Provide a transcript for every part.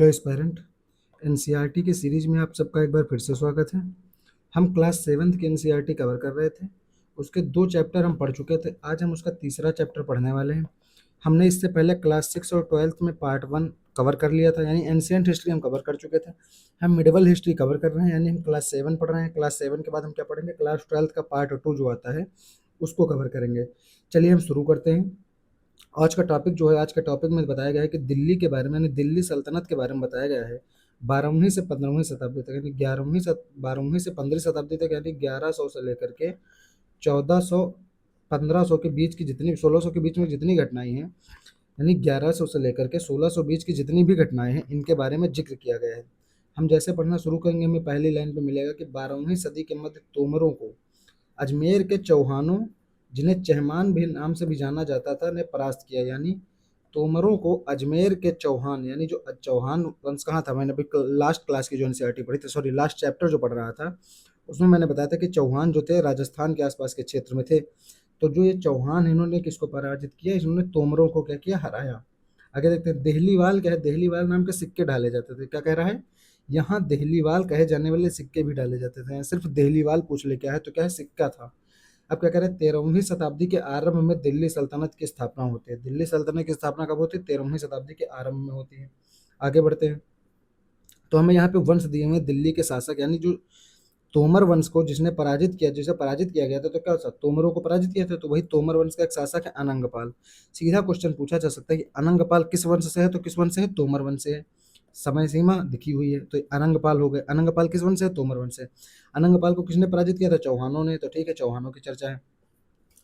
Hello aspirant. NCERT की series में आप सबका एक बार फिर से स्वागत है। हम क्लास सेवन्थ की एनसीईआरटी कवर कर रहे थे। उसके 2 चैप्टर हम पढ़ चुके थे। आज हम उसका तीसरा चैप्टर पढ़ने वाले हैं। हमने इससे पहले क्लास 6 और 12th में पार्ट 1 कवर कर लिया था, यानी एंशियंट हिस्ट्री हम कवर कर चुके थे। हम मिडिवल हिस्ट्री कवर कर रहे हैं, यानी हम क्लास 7 पढ़ रहे हैं। क्लास 7 के बाद हम क्या पढ़ेंगे? क्लास 12th का पार्ट 2 जो आता है उसको कवर करेंगे। चलिए हम शुरू करते हैं। आज का टॉपिक जो है, आज के टॉपिक में बताया गया है कि दिल्ली के बारे में, यानी दिल्ली सल्तनत के बारे में बताया गया है। 12वीं से 15वीं शताब्दी तक, यानी 12वीं से 15वीं शताब्दी तक, यानी 1100 से लेकर के 1400 1500 के बीच की जितनी, 1600 के बीच में जितनी घटनाएं हैं, यानी 1100 से लेकर के 1600 बीच की जितनी भी घटनाएं हैं, इनके बारे में जिक्र किया गया है। हम जैसे पढ़ना शुरू करेंगे, हमें पहली लाइन पे मिलेगा कि 12वीं सदी के मध्य तोमरों को अजमेर के चौहानों, जिन्हें चहमान भी नाम से भी जाना जाता था, ने परास्त किया। यानी तोमरों को अजमेर के चौहान, यानी जो चौहान वंश कहाँ था, मैंने अभी लास्ट क्लास की जो एनसीईआरटी पढ़ी थी, सॉरी लास्ट चैप्टर जो पढ़ रहा था, उसमें मैंने बताया था कि चौहान जो थे राजस्थान के आसपास के क्षेत्र में थे। तो जो ये चौहान, इन्होंने किसको पराजित किया? इन्होंने तोमरों को क्या किया? हराया। आगे देखते हैं। देहलीवाल क्या है? देहलीवाल नाम के सिक्के डाले जाते थे। क्या कह रहा है यहाँ? देहलीवाल कहे जाने वाले सिक्के भी डाले जाते थे। सिर्फ देहलीवाल पूछ ले क्या है, तो क्या है? सिक्का था। अब क्या कह रहे हैं? 13वीं शताब्दी के आरंभ में दिल्ली सल्तनत की स्थापना होती है। दिल्ली सल्तनत की स्थापना कब होती है? 13वीं शताब्दी के आरंभ में होती है। आगे बढ़ते हैं। तो हमें यहाँ पे वंश दिए हुए हैं दिल्ली के शासक, यानी जो तोमर वंश को जिसने पराजित किया, जिसे पराजित किया गया था, तो क्या होता? तोमरों को पराजित किया था, तो वही तोमर वंश का एक शासक है अनंगपाल। सीधा क्वेश्चन पूछा जा सकता है कि अनंगपाल किस वंश से है? तो किस वंश से है? तोमर वंश से है। समय सीमा दिखी हुई है, तो अनंगपाल हो गए। अनंगपाल किस वंश से है? तोमर वंश से। अनंगपाल को किसने पराजित किया था? चौहानों ने। तो ठीक है, चौहानों की चर्चा है।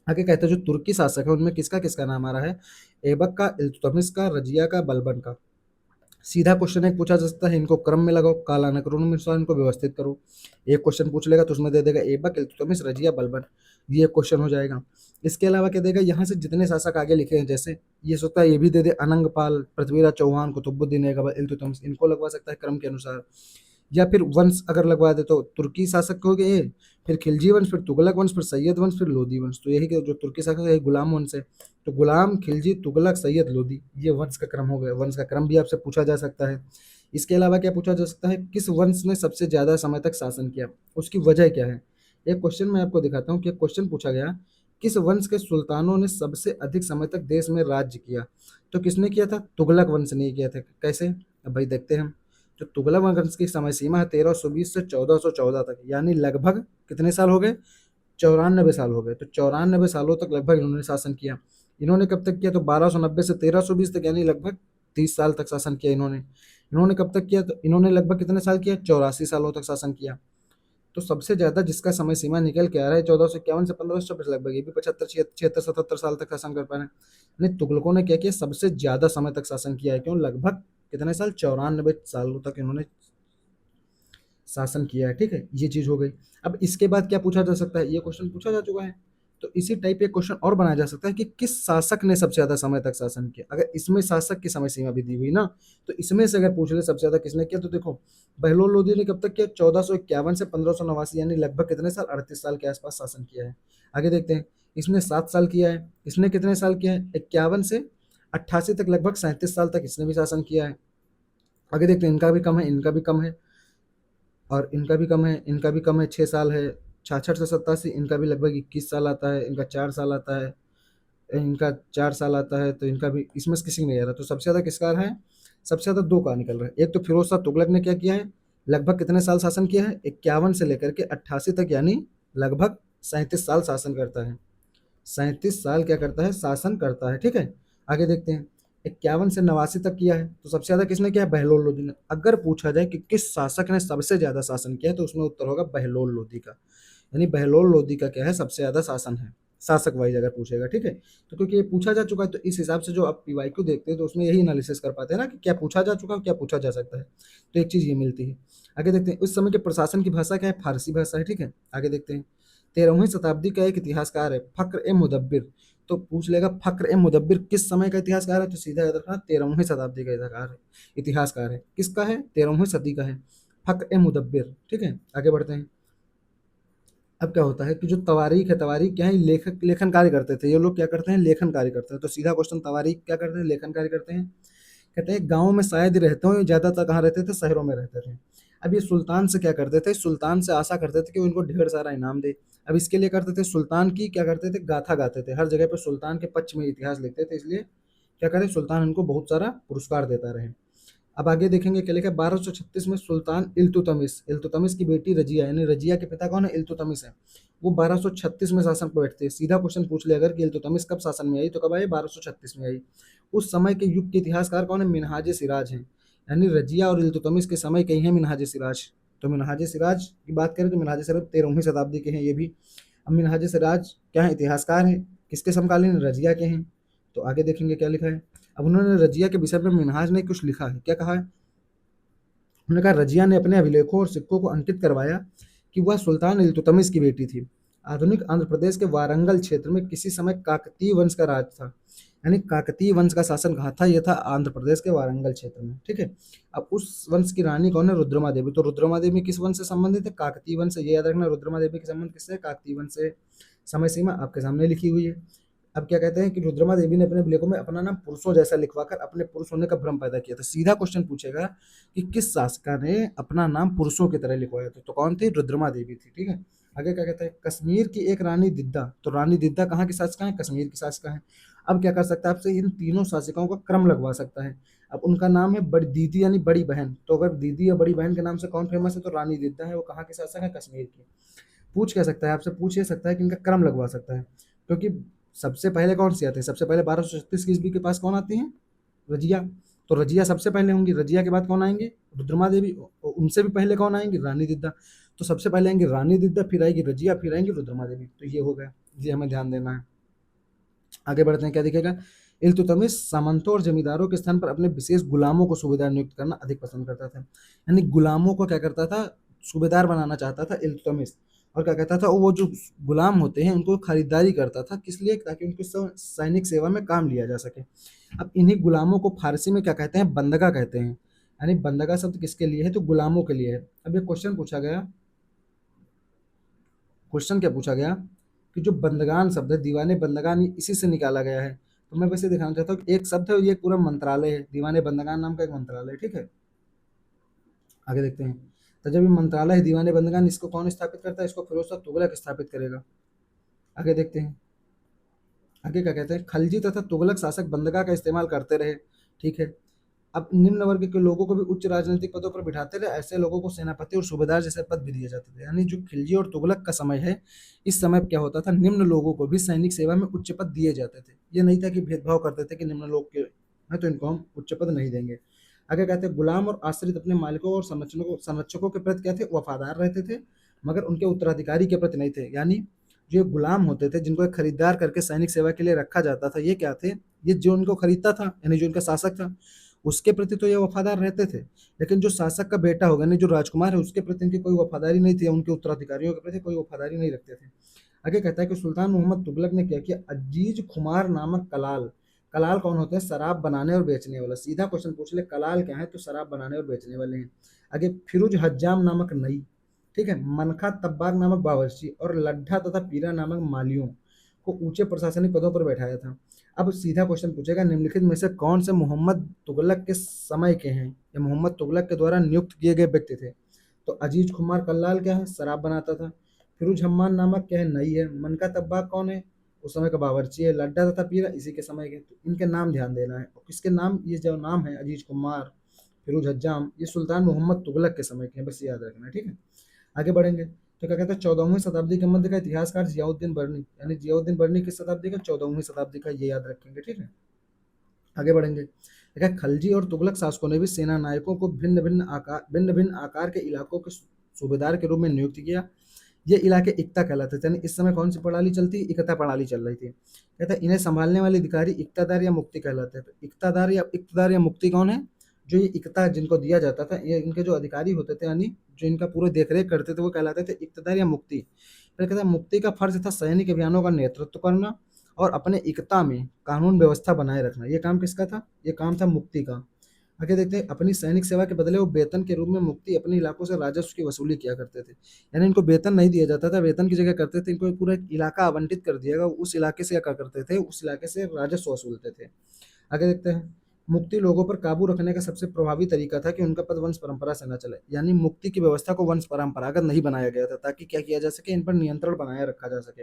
आगे कहते हैं जो तुर्की शासक है उनमें किसका किसका नाम आ रहा है? ऐबक का, इल्तुतमिश का, रजिया का, बलबन का। सीधा क्वेश्चन एक पूछा जा सकता है, इनको क्रम में लगाओ, कालानुक्रम में इनको व्यवस्थित करो। एक क्वेश्चन पूछ लेगा तो उसमें दे देगा ऐबक, इल्तुतमिश, रजिया, बलबन। ये क्वेश्चन हो जाएगा। इसके अलावा क्या देगा? यहाँ से जितने शासक आगे लिखे हैं, जैसे ये सोचता है ये भी दे दे, अनंगपाल, पृथ्वीराज चौहान, कुतुबुद्दीन ऐबक, इल्तुतमिश, इनको लगवा सकता है क्रम के अनुसार। या फिर वंश अगर लगवा दे तो तुर्की शासक हो गए, फिर खिलजी वंश, फिर तुगलक वंश, फिर सैयद वंश, फिर लोदी वंश। तो यही जो तुर्की शासक है, गुलाम वंश है। तो गुलाम, खिलजी, तुगलक, सैयद, लोदी, ये वंश का क्रम हो गया। वंश का क्रम भी आपसे पूछा जा सकता है। इसके अलावा क्या पूछा जा सकता है? किस वंश ने सबसे ज्यादा समय तक शासन किया? उसकी वजह क्या है? एक क्वेश्चन मैं आपको दिखाता हूँ कि एक क्वेश्चन पूछा गया, किस वंश के सुल्तानों ने सबसे अधिक समय तक देश में राज्य किया? तो किसने किया था? तुगलक वंश ने किया था। कैसे? अब भाई देखते हैं हम। जो तुगलक वंश की समय सीमा है 1320 से 1414 तक, यानी लगभग कितने साल हो गए? 94 साल हो गए। तो 94 सालों तक लगभग इन्होंने शासन किया। इन्होंने कब तक किया? तो 1290 से 1320 तक, यानी लगभग 30 साल तक शासन किया इन्होंने। इन्होंने कब तक किया? तो इन्होंने लगभग कितने साल किया? 84 सालों तक शासन किया। तो सबसे ज्यादा जिसका समय सीमा निकल के आ रहा है 1451 से 1524 लगभग, ये भी 75 76 77 साल तक शासन कर पा रहे हैं। यानी तुगलकों ने क्या किया? सबसे ज्यादा समय तक शासन किया है। क्यों? लगभग कितने साल? 94 सालों तक इन्होंने शासन किया है। ठीक है, ये चीज हो गई। अब इसके बाद क्या पूछा जा सकता है? ये क्वेश्चन पूछा जा चुका है। तो इसी टाइप एक क्वेश्चन और बनाया जा सकता है कि किस शासक ने सबसे ज्यादा समय तक शासन किया? अगर इसमें शासक की समय सीमा भी दी हुई ना, तो इसमें से अगर पूछ ले सबसे ज्यादा किसने किया, तो देखो बहलोल लोदी ने कब तक किया? 1451 से 1589, यानी लगभग कितने साल? 38 साल के आसपास शासन किया है। आगे देखते हैं। इसने 7 साल किया है। इसने कितने साल किया है? 51 से 88 तक, लगभग 37 साल तक इसने भी शासन किया है। आगे देखते हैं। इनका भी कम है, इनका भी कम है, और इनका भी कम है, इनका भी कम है, 6 साल है। 66 से 87 इनका भी लगभग 21 साल आता है, इनका 4 साल आता है, इनका 4 साल आता है। तो इनका भी, इसमें से किसी का नहीं आ रहा। तो सबसे ज्यादा किसका आ रहा है? सबसे ज्यादा दो का निकल रहा है। एक तो फिरोज शाह तुगलक ने क्या किया है? लगभग कितने साल शासन किया है? 51 से लेकर के 88 तक, यानी लगभग 37 साल शासन करता है। 37 साल क्या करता है? शासन करता है। ठीक है, आगे देखते हैं। 51 से 89 तक किया है। तो सबसे ज्यादा किसने किया है? बहलोल लोदी ने। अगर पूछा जाए कि किस शासक ने सबसे ज्यादा शासन किया है, तो उसमें उत्तर होगा बहलोल लोदी का। यानी बहलोल लोदी का क्या है? सबसे ज्यादा शासन है, शासक वाइज अगर पूछेगा। ठीक है, तो क्योंकि ये पूछा जा चुका है, तो इस हिसाब से जो आप पीवाईक्यू देखते हैं तो उसमें यही एनालिसिस कर पाते हैं ना कि क्या पूछा जा चुका है, क्या पूछा जा सकता है। तो एक चीज ये मिलती है। आगे देखते हैं। उस समय के प्रशासन की भाषा क्या है? फारसी भाषा है। ठीक है, आगे देखते हैं। 13वीं शताब्दी का एक इतिहासकार है फक्र ए मुदब्बिर। तो पूछ लेगा फक्र ए मुदब्बिर किस समय का इतिहासकार है? तो सीधा याद रखना 13वीं शताब्दी का इतिहासकार है। इतिहासकार है किसका है? 13वीं सदी का है, फक्र ए मुदब्बिर। ठीक है, आगे बढ़ते हैं। अब क्या होता है कि जो तवारीख है, तवारीख क्या है? लेखक लेखन कार्य करते थे। ये लोग क्या करते हैं? लेखन कार्य करते हैं। तो सीधा क्वेश्चन, तवारीख क्या करते हैं? लेखन कार्य करते हैं। कहते हैं गाँव में शायद ही रहते हो, ज़्यादातर कहाँ रहते थे, शहरों में रहते थे। अब ये सुल्तान से क्या करते थे, सुल्तान से आशा करते थे कि वो इनको ढेर सारा इनाम दे। अब इसके लिए करते थे, सुल्तान की क्या करते थे, गाथा गाते थे, हर जगह पे सुल्तान के पक्ष में इतिहास लिखते थे, इसलिए क्या करे, सुल्तान इनको बहुत सारा पुरस्कार देता रहे। अब आगे देखेंगे क्या लिखा है, 1236 में सुल्तान इल्तुतमिश, इल्तुतमिश की बेटी रजिया, यानी रजिया के पिता कौन है, इल्तुतमिश है, वो 1236 में शासन पर बैठते हैं। सीधा क्वेश्चन पूछ ले अगर कि इल्तुतमिश कब शासन में आई, तो कब आई, 1236 में आई। उस समय के युग के इतिहासकार कौन है, मिनहाज सिराज हैं, यानी रजिया और इल्तुतमिश के समय के ही हैं मिनहाज सिराज। तो मिनहाज सिराज की बात करें तो मिनहाज सिराज 13वीं शताब्दी के हैं ये भी। अब मिनहाज सिराज क्या है, इतिहासकार हैं, किसके समकालीन, रजिया के हैं। तो आगे देखेंगे क्या लिखा है। अब उन्होंने रजिया के विषय में मिनहाज ने कुछ लिखा है, क्या कहा है, उन्होंने कहा रजिया ने अपने अभिलेखों और सिक्कों को अंकित करवाया कि वह सुल्तान इल्तुतमिश की बेटी थी। आधुनिक आंध्र प्रदेश के वारंगल क्षेत्र में किसी समय काकतीय वंश का राज था, यानी काकतीय वंश का शासन कहाँ था, यह था आंध्र प्रदेश के वारंगल क्षेत्र में, ठीक है। अब उस वंश की रानी कौन है, रुद्रमा देवी। तो रुद्रमा देवी किस वंश से संबंधित है, काकतीय वंश से, ये याद रखना, रुद्रमा देवी के संबंध किससे, काकतीय वंश से। समय सीमा आपके सामने लिखी हुई है। अब क्या कहते हैं कि रुद्रमा देवी ने अपने अभिलेखों में अपना नाम पुरुषों जैसा लिखवाकर अपने पुरुष होने का भ्रम पैदा किया था। सीधा क्वेश्चन पूछेगा कि किस शासिका ने अपना नाम पुरुषों की तरह लिखवाया था, तो कौन थी, रुद्रमा देवी थी, ठीक है। आगे क्या कहता है, कश्मीर की एक रानी दिद्दा, तो रानी दिद्दा कहाँ की शासिका है, कश्मीर की शासिका है। अब क्या कर सकता है, आपसे इन तीनों शासिकाओं का क्रम लगवा सकता है। अब उनका नाम है बड़ी दीदी यानी बड़ी बहन, तो अगर दीदी या बड़ी बहन के नाम से कौन फेमस है, तो रानी दिद्दा है, वो कहाँ की शासक है, कश्मीर की। पूछ कह सकता है आपसे, पूछ ये सकता है कि इनका क्रम लगवा सकता है, क्योंकि सबसे पहले कौन सी आती है, सबसे पहले 1236 की ईस्वी के पास कौन आती है, रजिया। तो रजिया सबसे पहले होंगी, रजिया के बाद कौन आएंगे, रुद्रमा देवी, और उनसे भी पहले कौन आएंगी, रानी दिद्दा। तो सबसे पहले आएंगी रानी दिद्दा, फिर आएगी रजिया, फिर आएंगी रुद्रमा देवी। तो ये हो गया, ये हमें ध्यान देना है। आगे बढ़ते हैं, क्या दिखेगा, इल्तुतमिश सामंतों और जमींदारों के स्थान पर अपने विशेष गुलामों को सूबेदार नियुक्त करना अधिक पसंद करता था, यानी गुलामों को क्या करता था, सूबेदार बनाना चाहता था इल्तुतमिश। और क्या कहता था, वो जो गुलाम होते हैं उनको खरीदारी करता था, किस लिए, ताकि उनकी सैनिक सेवा में काम लिया जा सके। अब इन्हीं गुलामों को फारसी में क्या कहते हैं, बंदगा कहते हैं, यानी बंदगा शब्द किसके लिए है, तो गुलामों के लिए है। अब ये क्वेश्चन पूछा गया, क्वेश्चन क्या पूछा गया कि जो बंदगान शब्द है, दीवाने बंदगान, इसी से निकाला गया है। तो मैं वैसे दिखाना चाहता हूँ कि एक शब्द है और ये पूरा मंत्रालय है, दीवाने बंदगान नाम का एक मंत्रालय है, ठीक है। आगे देखते हैं, तो जब ये मंत्रालय है दीवाने बंदगान, इसको कौन स्थापित करता है, इसको फिरोज शाह तुगलक स्थापित करेगा। आगे देखते हैं, आगे क्या कहते हैं, खलजी तथा तुगलक शासक बंदगा का इस्तेमाल करते रहे, ठीक है। अब निम्न वर्ग के लोगों को भी उच्च राजनीतिक पदों पर बिठाते रहे, ऐसे लोगों को सेनापति और सूबेदार जैसे पद भी दिए जाते थे। यानी जो खिलजी और तुगलक का समय है, इस समय क्या होता था, निम्न लोगों को भी सैनिक सेवा में उच्च पद दिए जाते थे। ये नहीं था कि भेदभाव करते थे कि निम्न लोग के हैं तो इनको हम उच्च पद नहीं देंगे। आगे कहते हैं, गुलाम और आश्रित अपने मालिकों और संरक्षकों के प्रति क्या थे, वफादार रहते थे, मगर उनके उत्तराधिकारी के प्रति नहीं थे। यानी जो गुलाम होते थे, जिनको एक खरीदार करके सैनिक सेवा के लिए रखा जाता था, ये क्या थे, ये जो उनको खरीदता था, यानी जो उनका शासक था, उसके प्रति तो ये वफादार रहते थे। लेकिन जो शासक का बेटा होगा, नहीं जो राजकुमार है, उसके प्रति इनकी कोई वफादारी नहीं थी, उनके उत्तराधिकारियों के प्रति कोई वफादारी नहीं रखते थे। आगे कहता है कि सुल्तान मोहम्मद तुगलक ने क्या किया, अजीज खुमार नामक कलाल, कलाल कौन होते हैं, शराब बनाने और बेचने वाला। सीधा क्वेश्चन पूछ ले, कलाल क्या है, तो शराब बनाने और बेचने वाले हैं। आगे फिरोज हज्जाम नामक नई, ठीक है, मनखा तब्बाक नामक बावर्ची और लड्ढा तथा पीरा नामक मालियों को ऊंचे प्रशासनिक पदों पर बैठाया था। अब सीधा क्वेश्चन पूछेगा, निम्नलिखित में से कौन से मोहम्मद तुगलक के समय के हैं, या मोहम्मद तुगलक के द्वारा नियुक्त किए गए व्यक्ति थे। तो अजीज खुमार कल्लाल क्या है, शराब बनाता था। फिरोज हम्मान नामक क्या है, नई है। मनका तब्बाक कौन है, उस समय का बावर्ची है। लड्डा तथा पीरा इसी के समय के। तो इनके नाम ध्यान देना है, और किसके नाम, ये जो नाम है अजीज कुमार, फिरोज हज्जाम, ये सुल्तान मोहम्मद तुगलक के समय के हैं, बस याद रखना है, ठीक है। आगे बढ़ेंगे तो क्या कहते हैं, 14वीं शताब्दी के मध्य का इतिहासकार जियाउद्दीन बर्नी, यानी जियाउद्दीन बर्नी किस शताब्दी का, 14वीं शताब्दी का, ये याद रखेंगे, ठीक है। आगे बढ़ेंगे, देखा खलजी और तुगलक शासकों ने भी सेना नायकों को भिन्न भिन्न आकार के इलाकों के सूबेदार के रूप में नियुक्त किया। ये इलाके इक्ता कहलाते थे, यानी इस समय कौन सी प्रणाली चलती, इकता प्रणाली चल रही थी। कहता है इन्हें संभालने वाले अधिकारी इक्तादार या मुक्ति कहलाते हैं। तो इक्तादार या मुक्ति कौन है, जो ये इक्ता जिनको दिया जाता था, ये इनके जो अधिकारी होते थे, यानी जो इनका पूरे देखरेख करते थे, वो कहलाते थे इक्तदार या मुक्ति। फिर कहता है मुक्ति का फर्ज था सैनिक अभियानों का नेतृत्व करना और अपने इक्ता में कानून व्यवस्था बनाए रखना। ये काम किसका था, ये काम था मुक्ति का। आगे देखते हैं, अपनी सैनिक सेवा के बदले वो वेतन के रूप में मुक्ति अपने इलाकों से राजस्व की वसूली किया करते थे। यानी इनको वेतन नहीं दिया जाता था, वेतन की जगह करते थे, इनको पूरा एक इलाका आवंटित कर दिया गया, उस इलाके से क्या करते थे, उस इलाके से राजस्व वसूलते थे। आगे देखते हैं, मुक्ति लोगों पर काबू रखने का सबसे प्रभावी तरीका था कि उनका पद वंश परंपरा से न चले, यानी मुक्ति की व्यवस्था को वंश परंपरागत नहीं बनाया गया था, ताकि क्या किया जा सके, इन पर नियंत्रण बनाए रखा जा सके।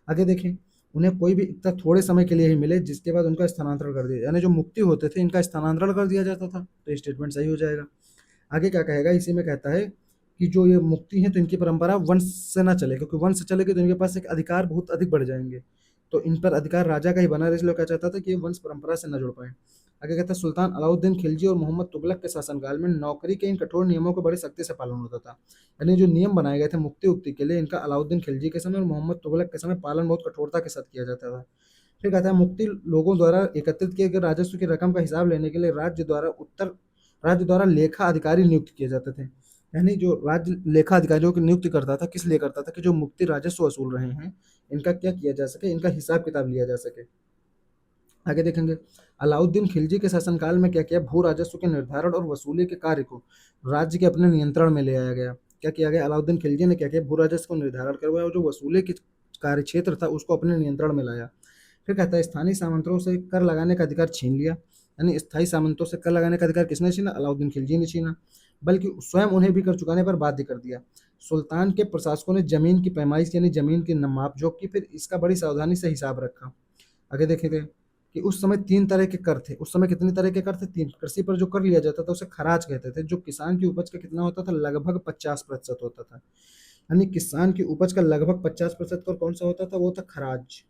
आगे देखें, उन्हें कोई भी इतना थोड़े समय के लिए ही मिले जिसके बाद उनका स्थानांतरण कर दिया, यानी जो मुक्ति होते थे इनका स्थानांतरण कर दिया जाता था, तो ये स्टेटमेंट सही हो जाएगा। आगे क्या कहेगा, इसी में कहता है कि जो ये मुक्ति है तो इनकी परंपरा वंश से ना चले, क्योंकि वंश से चलेगी तो इनके पास एक अधिकार बहुत अधिक बढ़ जाएंगे, तो इन पर अधिकार राजा का ही बना रहे, इसलिए क्या चाहता था कि ये वंश परंपरा से न जुड़ पाए। आगे कहता है, सुल्तान अलाउद्दीन खिलजी और मोहम्मद तुगलक के शासनकाल में नौकरी के इन कठोर नियमों को बड़ी सख्ती से पालन होता था, यानी जो नियम बनाए गए थे मुक्ति उक्ति के लिए, इनका अलाउद्दीन खिलजी के समय और मोहम्मद तुगलक के समय पालन बहुत कठोरता के साथ किया जाता था। फिर कहता है, मुक्ति लोगों द्वारा एकत्रित किए गए राजस्व की रकम का हिसाब लेने के लिए राज्य द्वारा लेखा अधिकारी नियुक्त किए जाते थे, यानी जो राज्य लेखा अधिकारियों की नियुक्ति करता था, किस लिए करता था, कि जो मुक्ति राजस्व वसूल रहे हैं इनका क्या किया जा सके, इनका हिसाब किताब लिया जा सके। आगे देखेंगे, अलाउद्दीन खिलजी के शासनकाल में क्या किया, भू राजस्व के निर्धारण और वसूली के कार्य को राज्य के अपने नियंत्रण में ले आया गया। क्या किया गया, अलाउद्दीन खिलजी ने क्या किया, भू राजस्व को निर्धारण करवाया और जो वसूली के कार्य क्षेत्र था उसको अपने नियंत्रण में लाया। फिर कहता है, स्थानीय सामंतों से कर लगाने का अधिकार छीन लिया, यानी स्थायी सामंतों से कर लगाने का अधिकार किसने छीना, अलाउद्दीन खिलजी ने छीना, बल्कि स्वयं उन्हें भी कर चुकाने पर बाध्य कर दिया। सुल्तान के प्रशासकों ने जमीन की पैमाइश यानी जमीन की माप जोख की, फिर इसका बड़ी सावधानी से हिसाब रखा। आगे देखेंगे कि उस समय तीन तरह के कर थे, उस समय कितने तरह के कर थे, तीन। कृषि पर जो कर लिया जाता था उसे खराज कहते थे, जो किसान की उपज का कितना होता था, लगभग 50% होता था, यानी किसान की उपज का लगभग 50% कर कौन सा होता था, वो था खराज।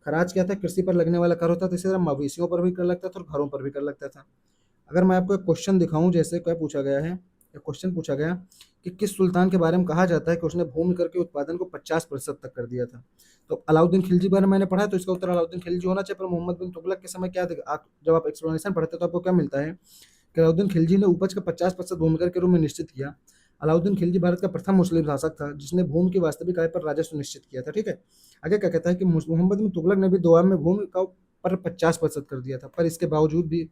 खराज क्या था, कृषि पर लगने वाला कर होता था, इसी तरह मवेशियों पर भी कर लगता था और घरों पर भी कर लगता था। अगर मैं आपको एक क्वेश्चन दिखाऊं, जैसे क्या पूछा गया है, एक क्वेश्चन पूछा गया कि किस सुल्तान के बारे में कहा जाता है कि उसने भूमि कर के उत्पादन को 50% तक कर दिया था, तो अलाउद्दीन खिलजी बारे में मैंने पढ़ा है, तो इसका उत्तर अलाउद्दीन खिलजी होना चाहिए। पर मोहम्मद बिन तुगलक के समय क्या जब आप एक्सप्लेनेशन पढ़ते हैं तो आपको क्या मिलता है कि अलाउद्दीन खिलजी ने उपज का 50% भूमि कर के रूप में निश्चित किया। अलाउद्दीन खिलजी भारत का प्रथम मुस्लिम शासक था जिसने भूमि की वास्तविक आय पर राजस्व निश्चित किया था, ठीक है। आगे क्या कहता है कि मोहम्मद बिन तुगलक ने भी दोआब में भूमि का पर 50% कर दिया था, पर इसके बावजूद भी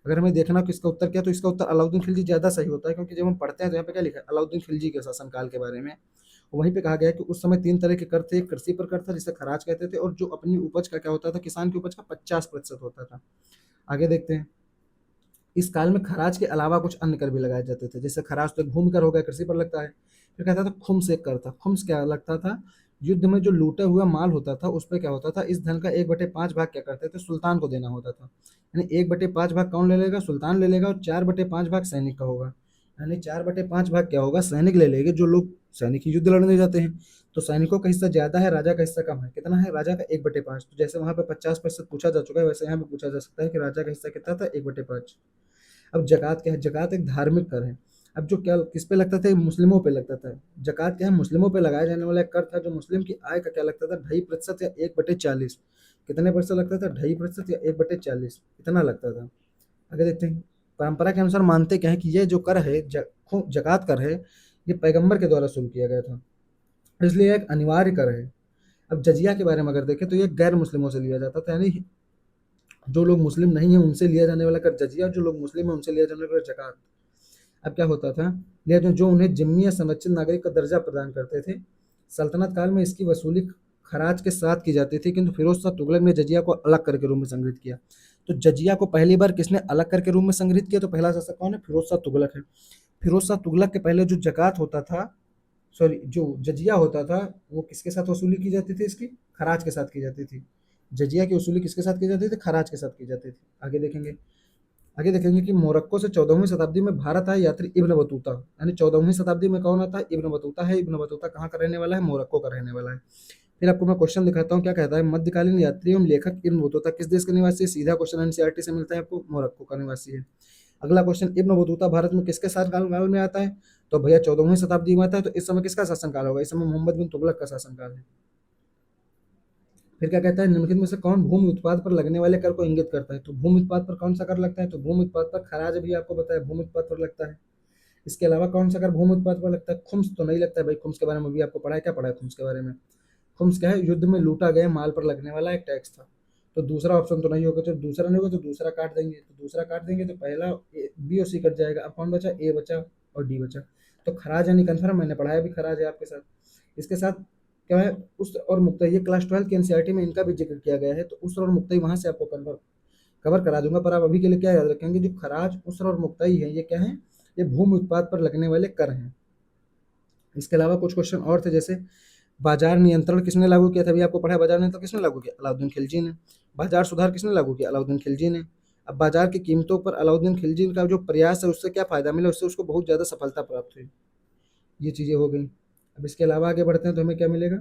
अगर हमें देखना कि इसका उत्तर क्या है, तो इसका उत्तर अलाउद्दीन खिलजी ज्यादा सही होता है, क्योंकि जब हम पढ़ते हैं तो यहाँ पे क्या लिखा है, अलाउद्दीन खिलजी के शासनकाल के बारे में, वहीं पे कहा गया है कि उस समय तीन तरह के कर थे, एक कृषि पर कर था जिसे खराज कहते थे, और जो अपनी उपज का क्या होता था, किसान की उपज का 50% होता था। आगे देखते हैं, इस काल में खराज के अलावा कुछ अन्य कर भी लगाए जाते थे, जैसे खराज तो एक भूमि कर हो गया, कृषि पर लगता है। फिर कहता था खुम्स एक कर था, खुम्स क्या लगता था, युद्ध में जो लूटा हुआ माल होता था उस पर क्या होता था, इस धन का 1/5 भाग क्या करते थे, सुल्तान को देना होता था, यानी 1/5 भाग कौन ले लेगा, सुल्तान ले लेगा, और 4/5 भाग सैनिक का होगा, यानी 4/5 भाग क्या होगा, सैनिक ले लेंगे, जो लोग सैनिक ही युद्ध लड़ने जाते हैं, तो सैनिकों का हिस्सा ज्यादा है, राजा का हिस्सा कम है, कितना है, राजा का 1/5। तो जैसे वहां पे 50% पूछा जा चुका है, वैसे यहाँ पे पूछा जा सकता है कि राजा का हिस्सा कितना था, 1/5। अब जकात क्या है, जकात एक धार्मिक कर है। अब जो क्या किस पे लगता था, मुस्लिमों पे लगता था। जकात क्या है, मुस्लिमों पे लगाया जाने वाला एक कर था, जो मुस्लिम की आय का क्या लगता था, 2.5% या 1/40। कितने परसेंट लगता था, 2.5% या 1/40, इतना लगता था। आगे देखते हैं, परंपरा के अनुसार मानते क्या है कि ये जो कर है, जकात कर है, ये पैगंबर के द्वारा शुरू किया गया था, इसलिए एक अनिवार्य कर है। अब जजिया के बारे में अगर देखें तो ये गैर मुस्लिमों से लिया जाता था, यानी जो लोग मुस्लिम नहीं है उनसे लिया जाने वाला कर जजिया, जो लोग मुस्लिम है उनसे लिया जाने वाला कर जकात। अब क्या होता था, लेकिन जो उन्हें जिम्मी या संरक्षित नागरिक का दर्जा प्रदान करते थे, सल्तनत काल में इसकी वसूली खराज के साथ की जाती थी, किंतु फिरोज शाह तुगलक ने जजिया को अलग करके रूप में संग्रहित किया। तो जजिया को पहली बार किसने अलग करके रूप में संग्रहित किया, तो पहला शासक कौन है, फिरोज शाह तुगलक है। फिरोज शाह तुगलक के पहले जो जकात होता था, सॉरी, जो जजिया होता था, वो किसके साथ वसूली की जाती थी, इसकी खराज के साथ की जाती थी। जजिया की वसूली किसके साथ की जाती थी, खराज के साथ की जाती थी। आगे देखेंगे कि मोरक्को से 14वीं शताब्दी में भारत आए यात्री इब्न बतूता, यानी 14वीं शताब्दी में कौन आता है, इब्न बतूता है। इब्न बतूता कहाँ का रहने वाला है, मोरक्को का रहने वाला है। फिर आपको मैं क्वेश्चन दिखाता हूँ, क्या कहता है, मध्यकालीन यात्री एवं लेखक इब्न बतूता किस देश के निवासी है, सीधा क्वेश्चन एनसीईआरटी से मिलता है आपको, मोरक्को का निवासी है। अगला क्वेश्चन, इब्न बतूता भारत में किसके शासनकाल में आता है, तो भैया 14वीं शताब्दी में आता है, तो इस समय किसका शासनकाल होगा, इस समय मोहम्मद बिन तुगलक का शासनकाल है। फिर क्या कहता है, निम्नलिखित में से कौन भूमि उत्पाद पर लगने वाले कर को इंगित करता है, तो भूमि उत्पाद पर कौन सा कर लगता है, तो भूमि उत्पाद पर खराज भी आपको बताया भूमि उत्पाद पर लगता है। इसके अलावा कौन सा कर भूमि उत्पाद पर लगता है, खुम्स तो नहीं लगता है भाई, खुम्स के बारे में भी आपको पढ़ा है, क्या पढ़ा है खुम्स के बारे में। खुम्स क्या है, युद्ध में लूटा गया माल पर लगने वाला एक टैक्स था। तो दूसरा ऑप्शन तो नहीं होगा, तो दूसरा नहीं होगा तो दूसरा काट देंगे, तो दूसरा काट देंगे तो पहला बी और सी कट जाएगा, अब कौन बचा, ए बचा और डी बचा। तो खराज यानी कन्फर्म, मैंने पढ़ाया भी खराज है आपके साथ। इसके साथ क्या है, उस और मुक्तई, ये क्लास 12 की एनसीईआरटी में इनका भी जिक्र किया गया है, तो उस और मुक्तई वहां से आपको कन्फर्म कवर करा दूंगा, पर आप अभी के लिए क्या याद रखेंगे, जो खराज, उसर और मुक्ताई है, ये क्या है, ये भूमि उत्पाद पर लगने वाले कर हैं। इसके अलावा कुछ क्वेश्चन और थे, जैसे बाजार नियंत्रण किसने लागू किया था, अभी आपको पढ़ा है बाजार नियंत्रण किसने लागू किया, अलाउद्दीन खिलजी ने। बाजार सुधार किसने लागू किया, अलाउद्दीन खिलजी ने। अब बाजार की कीमतों पर अलाउद्दीन खिलजी का जो प्रयास है, उससे क्या फायदा मिला, उससे उसको बहुत ज्यादा सफलता प्राप्त हुई। ये चीजें हो गई। अब इसके अलावा आगे बढ़ते हैं तो हमें क्या मिलेगा,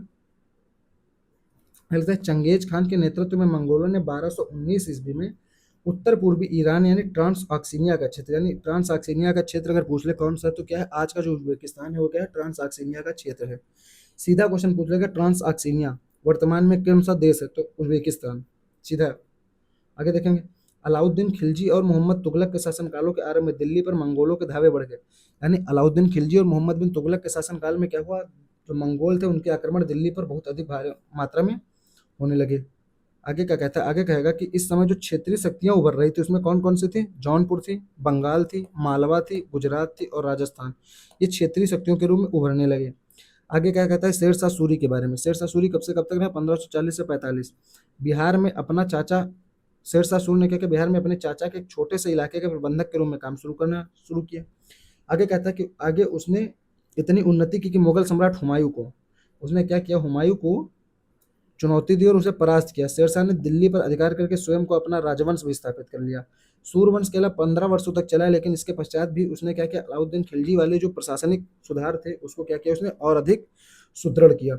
लगता है चंगेज खान के नेतृत्व में मंगोलों ने 1219 ईस्वी में उत्तर पूर्वी ईरान यानी ट्रांस ऑक्सीनिया का क्षेत्र, यानी ट्रांस ऑक्सीनिया का क्षेत्र अगर पूछ ले कौन सा, तो क्या है, आज का जो उज्बेकिस्तान है वो क्या है, ट्रांस ऑक्सीनिया का क्षेत्र है। सीधा क्वेश्चन पूछ लेगा, ट्रांस ऑक्सीनिया वर्तमान में कौन सा देश है, तो उज्बेकिस्तान, सीधा। आगे देखेंगे, अलाउद्दीन खिलजी और मोहम्मद तुगलक के शासनकालों के आरंभ में दिल्ली पर मंगोलों के धावे बढ़ गए। यानी अलाउद्दीन खिलजी और मोहम्मद बिन तुगलक के शासनकाल में क्या हुआ, जो मंगोल थे उनके आक्रमण दिल्ली पर बहुत अधिक भारी मात्रा में होने लगे। आगे क्या कहता है, आगे कहेगा कि इस समय जो क्षेत्रीय शक्तियां उभर रही थी उसमें कौन कौन सी थी, जौनपुर थी, बंगाल थी, मालवा थी, गुजरात थी और राजस्थान, ये क्षेत्रीय शक्तियों के रूप में उभरने लगे। आगे क्या कहता है, शेर शाह सूरी के बारे में। शेर शाह सूरी कब से कब तक रहा, 1540 से 45। बिहार में अपना चाचा, शेर शाह सूरी ने क्या किया, बिहार में अपने चाचा के एक छोटे से इलाके के प्रबंधक के रूप में काम शुरू किया। आगे कहता है कि आगे उसने इतनी उन्नति की कि मुगल सम्राट हुमायूं को, उसने क्या किया, हुमायूं को चुनौती दी और उसे परास्त किया। शेरशाह ने दिल्ली पर अधिकार करके स्वयं को अपना राजवंश भी स्थापित कर लिया। सूर्यवंश केवल 15 वर्षों तक चला, लेकिन इसके पश्चात भी उसने क्या किया, अलाउद्दीन खिलजी वाले जो प्रशासनिक सुधार थे उसको क्या किया, उसने और अधिक सुदृढ़ किया।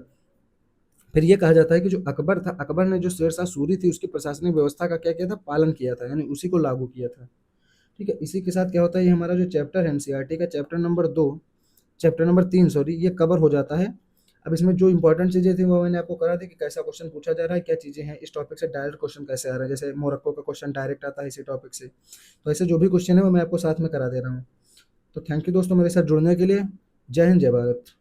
फिर ये कहा जाता है कि जो अकबर था, अकबर ने जो शेरशाह सूरी थी उसकी प्रशासनिक व्यवस्था का क्या किया था, पालन किया था, यानी उसी को लागू किया था। ठीक है, इसी के साथ क्या होता है, ये हमारा जो चैप्टर है एनसीईआरटी का, चैप्टर नंबर 3 सॉरी, ये कवर हो जाता है। अब इसमें जो इंपॉर्टेंट चीज़ें थी वो मैंने आपको करा दी कि कैसा क्वेश्चन पूछा जा रहा है, क्या चीज़ें हैं, इस टॉपिक से डायरेक्ट क्वेश्चन कैसे आ रहा है, जैसे मोरक्को का क्वेश्चन डायरेक्ट आता है इसी टॉपिक से। तो ऐसे जो भी क्वेश्चन है वो मैं आपको साथ में करा दे रहा हूँ। तो थैंक यू दोस्तों मेरे साथ जुड़ने के लिए। जय हिंद, जय भारत।